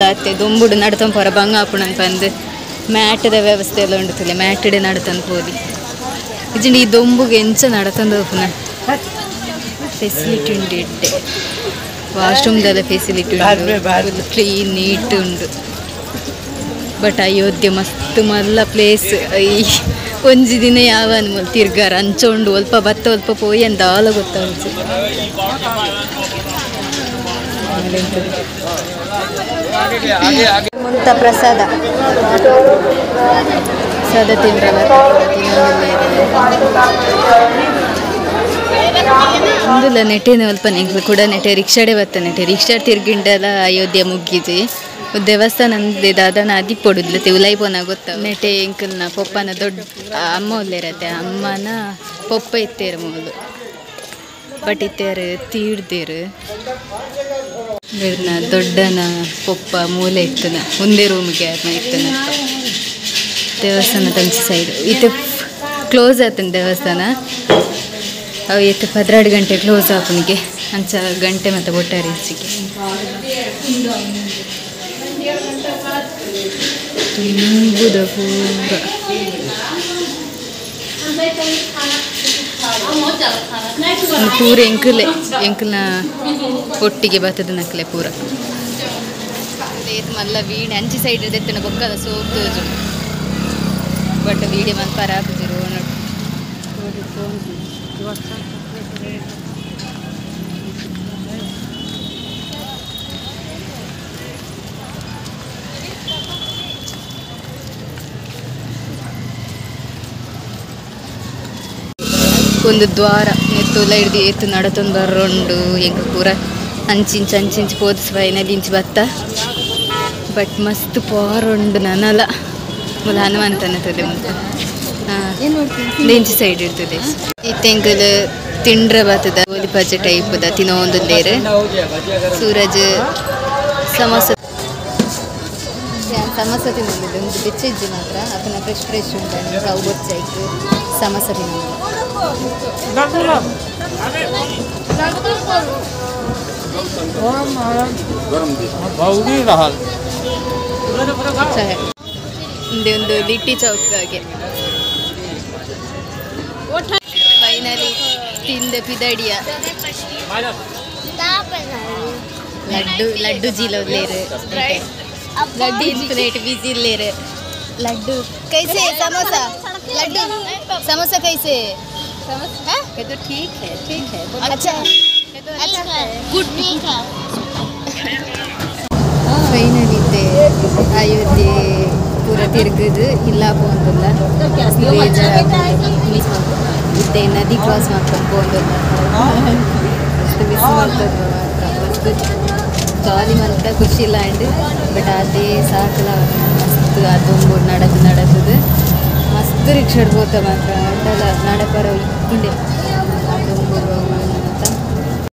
ಅತ್ತೆ ದೊಂಬುಡು ನಡ್ತೊಂದು ಪರ ಬಂಗಾಪುಣನ್ ಬಂದು ಮ್ಯಾಟದ ವ್ಯವಸ್ಥೆ ಎಲ್ಲ ಉಂಡುತ್ತಲೆ ಮ್ಯಾಟಡೆ ನಡ್ತಂದು ಹೋದಿ ಇಜಂಡಿ ಈ ದೊಂಬುಗೆ ಎಂಚ ನಡ್ತಂದು ಹೋಪುನ ಫೆಸಿಲಿಟಿ ಉಂಡು ಇಡ್ಡೆ ವಾಶ್ರೂಮ್ದೆಲ್ಲ ಫೆಸಿಲಿಟಿ ಉಂಡು ಫುಲ್ ಕ್ಲೀನ್ ನೀಟ್ ಉಂಡು ಬಟ್ ಅಯೋಧ್ಯೆ ಮಸ್ತ್ ಮಲ್ಲ ಪ್ಲೇಸ್ ಈ ಒಂಜಿ ದಿನ ಯಾವ ಅನ್ಮಲ್ ತಿರ್ಗಾರ ಅಂಚೊಂಡು ಅಲ್ಪ ಬತ್ತ ಅಲ್ಪ ಪೋಯಿ ಅಂತ ಆಲ ಗೊತ್ತಾಗ್ತದೆ ಮುಂತ ಪ್ರಸಾದ ಪ್ರಸಾದ ತಿಂದ್ರೆ ಒಂದುಲ್ಲ ನೆಟೆನ ಅಲ್ಪ ನೆಂಕ್ಲು ಕೂಡ ನೆಟೆ ರಿಕ್ಷಾಡೆ ಬತ್ತ ನೆಟೆ ರಿಕ್ಷಾ ತಿರ್ಗಿಂಡೆಲ್ಲ ಅಯೋಧ್ಯೆ ಮುಗ್ಗಿದ್ವಿ ದೇವಸ್ಥಾನ ದಾದನ ಅದಿ ಪೊಡುದ್ಲು ತಿವ್ಲೈ ಪೋನ ಗೊತ್ತ ನೆಟೆ ಎಂಕಲ್ನ ಪೊಪ್ಪನ ದೊಡ್ಡ ಅಮ್ಮ ಒಲ್ಲೇರತ್ತೆ ಅಮ್ಮನ ಪೊಪ್ಪ ಇತ್ತೇರು ಮೂಲು ಬಟ್ ಇತ್ತೇರು ತೀಡ್ದೇರು ದೊಡ್ಡನ ಪೊಪ್ಪ ಮೂಲೆ ಇತ್ತನ ಮುಂದೆ ರೂಮಿಗೆ ಅದನ್ನ ಇತ್ತನ ದೇವಸ್ಥಾನ ತಂಚಿ ಸೈಡ್ ಇತ್ತು ಕ್ಲೋಸ್ ಆತನ ದೇವಸ್ಥಾನ ಅವು ಎತ್ತು 12 ಗಂಟೆ ಕ್ಲೋಸ್ ಆಪನಿಗೆ ಅಂಚ ಗಂಟೆ ಮತ್ತು ಒಟ್ಟಾರೆ ಹೆಚ್ಚಿಗೆ ತುಂಬುದ ಪೂರ ಪೂರ ಎಂಕಲ್ನ ಒಟ್ಟಿಗೆ ಬರ್ತದ ನಕ್ಲೆ ಪೂರ ಮಲ್ಲ ವೀಣೆ ಅಂಚಿ ಸೈಡ್ ಎತ್ತಿನ ಬೊಕ್ಕದ ಸೋಪು ಬಟ್ ವೀಡಿಯೋ ಮಂತ್ ಪರಾಪುಜಿರು ಒಂದು ದ್ವಾರ ನೆತ್ತುಲ ಹಿಡ್ದು ಎತ್ತು ನಡತೊಂದು ಬರ್ರೊಂಡು ಎಂಕ ಪೂರ ಅಂಚಿಂಚು ಪೋದಿಸ್ ಫೈನಲ್ ಇಂಚು ಬತ್ತ ಬಟ್ ಮಸ್ತ್ ಪಾರೊಂಡು ನನಲ ಮುಲ ಹನುಮಂತನ ತಲೆ ಮುಂದೆ ಇಂಚು ಸೈಡ್ ಇರ್ತದೆ ಇತ್ತೆಂಕಲ್ ತಿಂಡ್ರ ಬತ್ತದ ಓಲಿ ಪಜ್ಜೆ ಟೈಪ್ದ ತಿನ್ನೋ ಒಂದು ಲೇರು ಸೂರಜ್ ಸಮೋಸ ತಿನ್ನೋದು ಒಂದು ಬೆಚ್ಚಜ್ಜಿ ಮಾತ್ರ ಅದನ್ನ ಫ್ರೆಶ್ ಉಂಟು ಅವು ಬೊಚ್ಚಾಯ್ತು ಸಮೋಸ ತಿನ್ನೋದು ಮುಂದೆ ಒಂದು ಲಿಟ್ಟಿ ಚೌಕಾಗೆ ಫೈನಲಿ ತಿಂದ ಪಿದಡಿಯ ಲಡ್ಡು ಜೀಲೋದ್ಲೇರು लड्डू प्लेट बिजी ले रहे लड्डू कैसे समोसा लड्डू समोसा कैसे है ये तो ठीक है अच्छा गुड ठीक है ಫೈನಲಿ ಇದೆ ಅಯೋಧ್ಯೆ ಪೂರ ತಿರುಗಿದು ಇಲ್ಲ ಪೋಂದಿಲ್ಲ ಇದ್ದೆ ನದಿ ಕ್ರಾಸ್ ಮಾಡ್ಕೊಂಡು ಪೋಂದಿಲ್ಲ ಮಸ್ತ್ ಮಿಸ್ ಮಾಡ್ತದೆ ಮಾತ್ರ ಮಸ್ತ್ ಜಾಲಿ ಮಂತ ಖುಷಿ ಇಲ್ಲ ಅಂಡ್ ಬಟ್ ಅದೇ ಸಾಕಲ ಮಸ್ತ್ ಅದೊಂದು ನಡದು ಮಸ್ತ್ ರಿಕ್ಷಾಡ್ ಹೋತ ಮಾತ್ರ ಅಂಡಲ್ಲ ನಡಪರ ಹಿಂದೆ